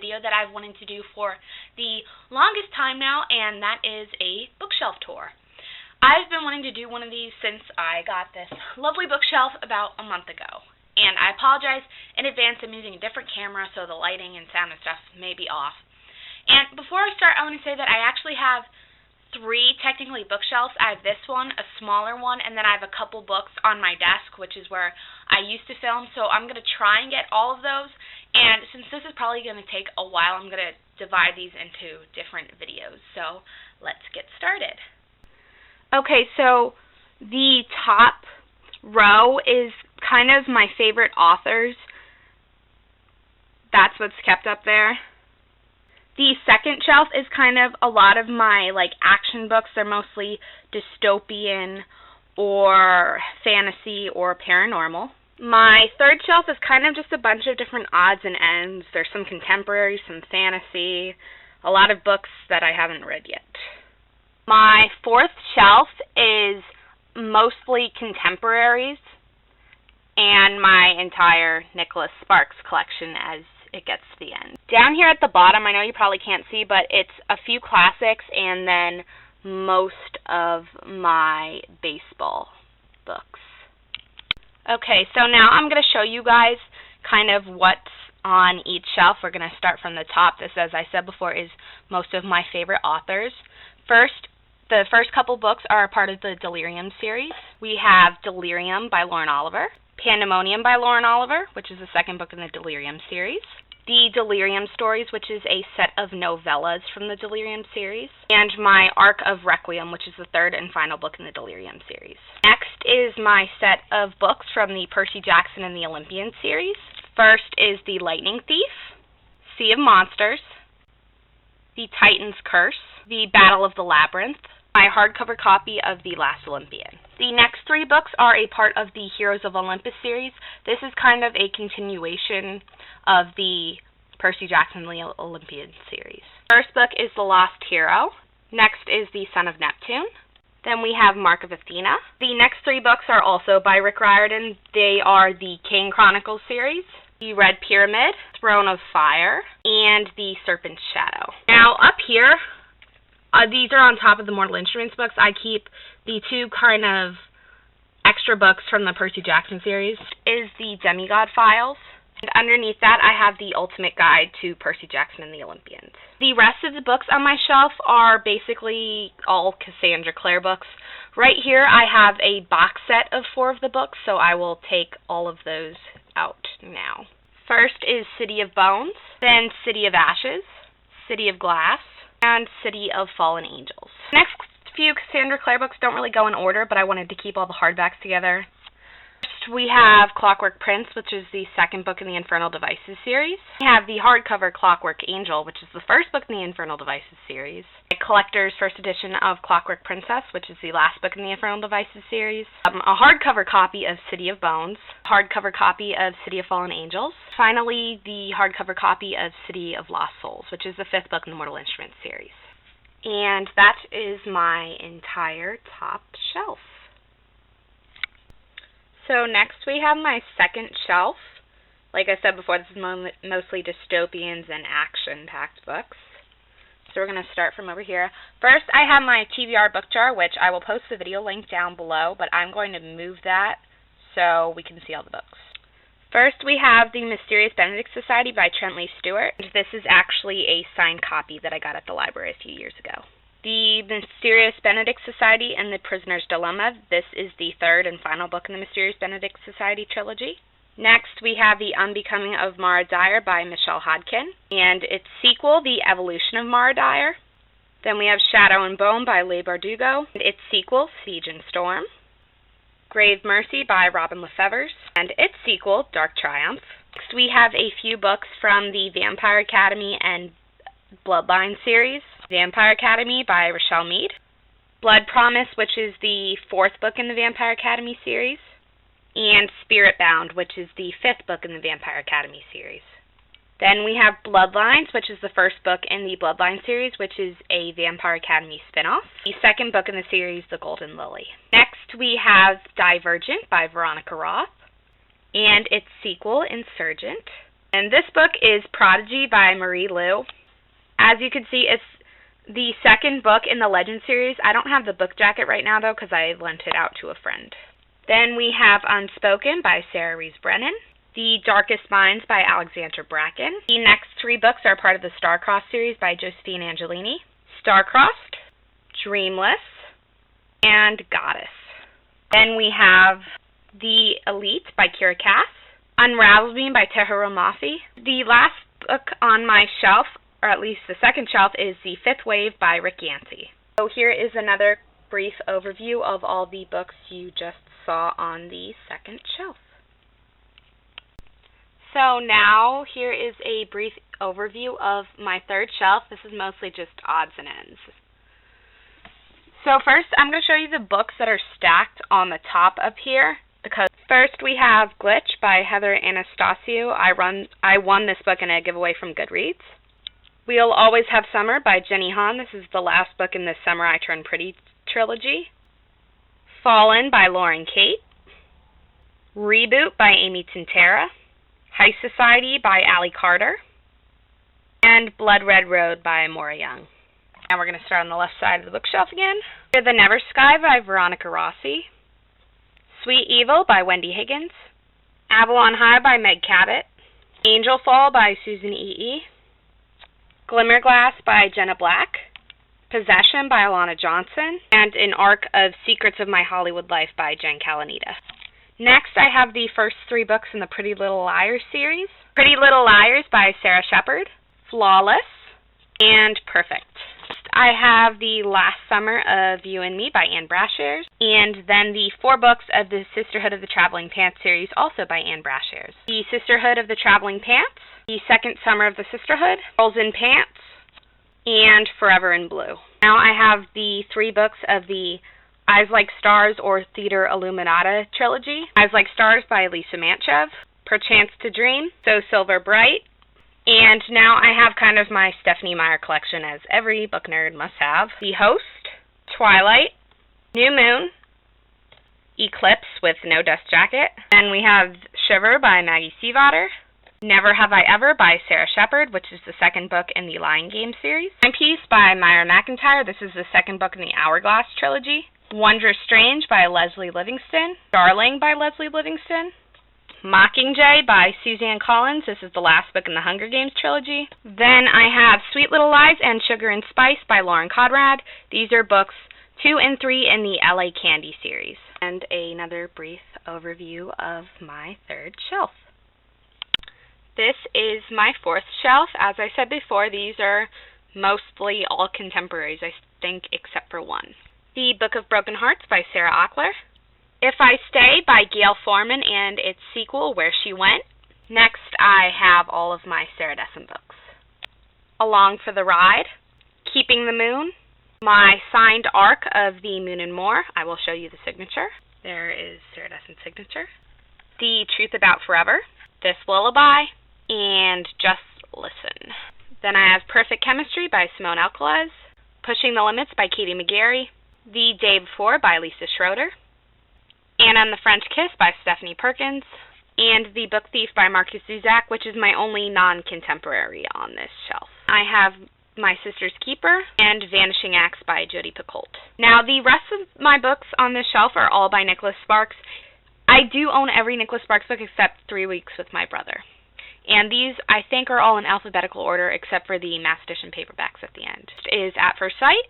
video that I've wanted to do for the longest time now, and that is a bookshelf tour. I've been wanting to do one of these since I got this lovely bookshelf about a month ago. And I apologize in advance, I'm using a different camera, so the lighting and sound and stuff may be off. And before I start, I want to say that I actually have 3 technically bookshelves. I have this one, a smaller one, and then I have a couple books on my desk, which is where I used to film. So I'm going to try and get all of those. And since this is probably going to take a while, I'm going to divide these into different videos. So let's get started. Okay, so the top row is kind of my favorite authors. That's what's kept up there. The second shelf is kind of a lot of my action books. They're mostly dystopian or fantasy or paranormal. My third shelf is kind of just a bunch of different odds and ends. There's some contemporary, some fantasy, a lot of books that I haven't read yet. My fourth shelf is mostly contemporaries and my entire Nicholas Sparks collection as it gets to the end. Down here at the bottom, I know you probably can't see, but it's a few classics and then most of my baseball books. Okay, so now I'm going to show you guys kind of what's on each shelf. We're going to start from the top. This, as I said before, is most of my favorite authors. The first couple books are a part of the Delirium series. We have Delirium by Lauren Oliver, Pandemonium by Lauren Oliver, which is the second book in the Delirium series, the Delirium Stories, which is a set of novellas from the Delirium series, and my Arc of Requiem, which is the third and final book in the Delirium series. Next is my set of books from the Percy Jackson and the Olympian series. First is The Lightning Thief, Sea of Monsters, The Titan's Curse, The Battle of the Labyrinth, my hardcover copy of The Last Olympian. The next 3 books are a part of the Heroes of Olympus series. This is kind of a continuation of the Percy Jackson and the Olympian series. First book is The Lost Hero. Next is The Son of Neptune. Then we have Mark of Athena. The next 3 books are also by Rick Riordan. They are the King Chronicles series, The Red Pyramid, Throne of Fire, and The Serpent's Shadow. Now up here, these are on top of the Mortal Instruments books. I keep the 2 kind of extra books from the Percy Jackson series. Is the Demigod Files. And underneath that, I have the Ultimate Guide to Percy Jackson and the Olympians. The rest of the books on my shelf are basically all Cassandra Clare books. Right here, I have a box set of 4 of the books, so I will take all of those out now. First is City of Bones, then City of Ashes, City of Glass, and City of Fallen Angels. Next few Cassandra Clare books don't really go in order, but I wanted to keep all the hardbacks together. First, we have Clockwork Prince, which is the second book in the Infernal Devices series. We have the hardcover Clockwork Angel, which is the first book in the Infernal Devices series. A collector's first edition of Clockwork Princess, which is the last book in the Infernal Devices series. A hardcover copy of City of Bones. Hardcover copy of City of Fallen Angels. Finally, the hardcover copy of City of Lost Souls, which is the 5th book in the Mortal Instruments series. And that is my entire top shelf. So next we have my second shelf. Like I said before, this is mostly dystopians and action-packed books. So we're going to start from over here. First, I have my TBR book jar, which I will post the video link down below, but I'm going to move that so we can see all the books. First, we have The Mysterious Benedict Society by Trent Lee Stewart. This is actually a signed copy that I got at the library a few years ago. The Mysterious Benedict Society and the Prisoner's Dilemma. This is the 3rd and final book in the Mysterious Benedict Society trilogy. Next, we have The Unbecoming of Mara Dyer by Michelle Hodkin, and its sequel, The Evolution of Mara Dyer. Then we have Shadow and Bone by Leigh Bardugo, and its sequel, Siege and Storm. Grave Mercy by Robin Lefevre, and its sequel, Dark Triumph. Next, we have a few books from the Vampire Academy and Bloodline series. Vampire Academy by Rochelle Mead. Blood Promise, which is the 4th book in the Vampire Academy series. And Spirit Bound, which is the 5th book in the Vampire Academy series. Then we have Bloodlines, which is the first book in the Bloodline series, which is a Vampire Academy spin-off. The second book in the series, The Golden Lily. Next, we have Divergent by Veronica Roth, and its sequel, Insurgent. And this book is Prodigy by Marie Lu. As you can see, it's the second book in the Legend series. I don't have the book jacket right now, though, because I lent it out to a friend. Then we have Unspoken by Sarah Rees Brennan. The Darkest Minds by Alexandra Bracken. The next 3 books are part of the Starcrossed series by Josephine Angelini. Starcrossed, Dreamless, and Goddess. Then we have The Elite by Kira Cass. Unravel Me by Teheru Mafi. The last book on my shelf, or at least the second shelf, is The Fifth Wave by Rick Yancey. So here is another brief overview of all the books you just saw on the second shelf. So now here is a brief overview of my third shelf. This is mostly just odds and ends. So first I'm going to show you the books that are stacked on the top up here. Because first we have Glitch by Heather Anastasio. I won this book in a giveaway from Goodreads. We'll Always Have Summer by Jenny Han. This is the last book in the Summer I Turn Pretty trilogy. Fallen by Lauren Kate. Reboot by Amy Tintera. High Society by Allie Carter. And Blood Red Road by Maura Young. Now we're going to start on the left side of the bookshelf again. The Never Sky by Veronica Rossi. Sweet Evil by Wendy Higgins. Avalon High by Meg Cabot. Angel Fall by Susan E.E. Glimmerglass by Jenna Black. Possession by Alana Johnson. And an arc of Secrets of My Hollywood Life by Jen Calanita. Next, I have the first 3 books in the Pretty Little Liars series. Pretty Little Liars by Sarah Shepard. Flawless. And Perfect. I have The Last Summer of You and Me by Anne Brashares, and then the 4 books of the Sisterhood of the Traveling Pants series, also by Anne Brashares. The Sisterhood of the Traveling Pants, The Second Summer of the Sisterhood, Girls in Pants, and Forever in Blue. Now I have the 3 books of the Eyes Like Stars or Theater Illuminata trilogy. Eyes Like Stars by Lisa Mantchev, Perchance to Dream, So Silver Bright, and now I have kind of my Stephenie Meyer collection, as every book nerd must have. The Host, Twilight, New Moon, Eclipse with No Dust Jacket. And we have Shiver by Maggie Stiefvater. Never Have I Ever by Sarah Shepard, which is the second book in the Lion Game series. Timepiece by Myra McIntyre. This is the second book in the Hourglass trilogy. Wondrous Strange by Leslie Livingston. Darling by Leslie Livingston. Mockingjay by Suzanne Collins. This is the last book in the Hunger Games trilogy. Then I have Sweet Little Lies and Sugar and Spice by Lauren Conrad. These are books 2 and 3 in the LA Candy series. And another brief overview of my third shelf. This is my fourth shelf. As I said before, these are mostly all contemporaries, I think, except for one. The Book of Broken Hearts by Sarah Ackler. If I Stay by Gail Forman and its sequel, Where She Went. Next, I have all of my Sarah Dessen books. Along for the Ride, Keeping the Moon, my signed arc of The Moon and More. I will show you the signature. There is Sarah Dessen's signature. The Truth About Forever, This Lullaby, and Just Listen. Then I have Perfect Chemistry by Simone Alcalez, Pushing the Limits by Katie McGarry, The Day Before by Lisa Schroeder, Anna and the French Kiss by Stephanie Perkins, and The Book Thief by Marcus Zuzak, which is my only non-contemporary on this shelf. I have My Sister's Keeper and Vanishing Acts by Jodi Picoult. Now, the rest of my books on this shelf are all by Nicholas Sparks. I do own every Nicholas Sparks book except 3 Weeks with My Brother. And these, I think, are all in alphabetical order except for the mass edition paperbacks at the end. It is At First Sight,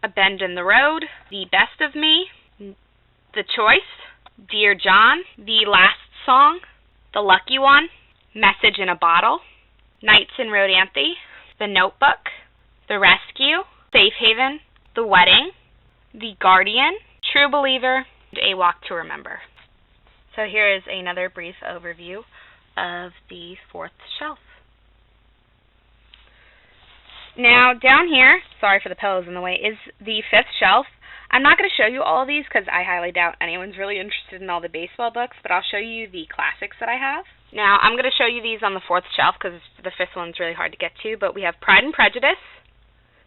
A Bend in the Road, The Best of Me, The Choice, Dear John, The Last Song, The Lucky One, Message in a Bottle, Nights in Rodanthe, The Notebook, The Rescue, Safe Haven, The Wedding, The Guardian, True Believer, and A Walk to Remember. So here is another brief overview of the fourth shelf. Now down here, sorry for the pillows in the way, is the fifth shelf. I'm not going to show you all of these because I highly doubt anyone's really interested in all the baseball books, but I'll show you the classics that I have. Now, I'm going to show you these on the fourth shelf because the fifth one's really hard to get to, but we have Pride and Prejudice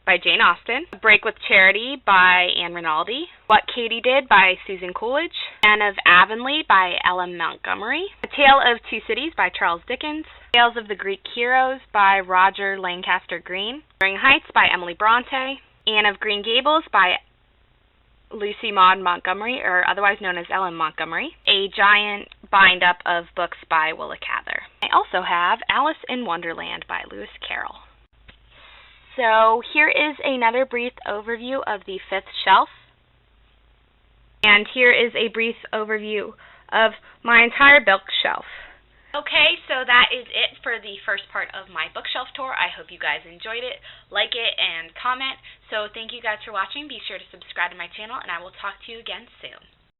by Jane Austen, A Break with Charity by Anne Rinaldi, What Katie Did by Susan Coolidge, Anne of Avonlea by Ellen Montgomery, A Tale of Two Cities by Charles Dickens, Tales of the Greek Heroes by Roger Lancaster Green. Wuthering Heights by Emily Bronte. Anne of Green Gables by Lucy Maud Montgomery, or otherwise known as Ellen Montgomery. A Giant Bind-Up of Books by Willa Cather. I also have Alice in Wonderland by Lewis Carroll. So here is another brief overview of the fifth shelf. And here is a brief overview of my entire bookshelf. Okay, so that is it for the first part of my bookshelf tour. I hope you guys enjoyed it, like it, and comment. So thank you guys for watching. Be sure to subscribe to my channel, and I will talk to you again soon.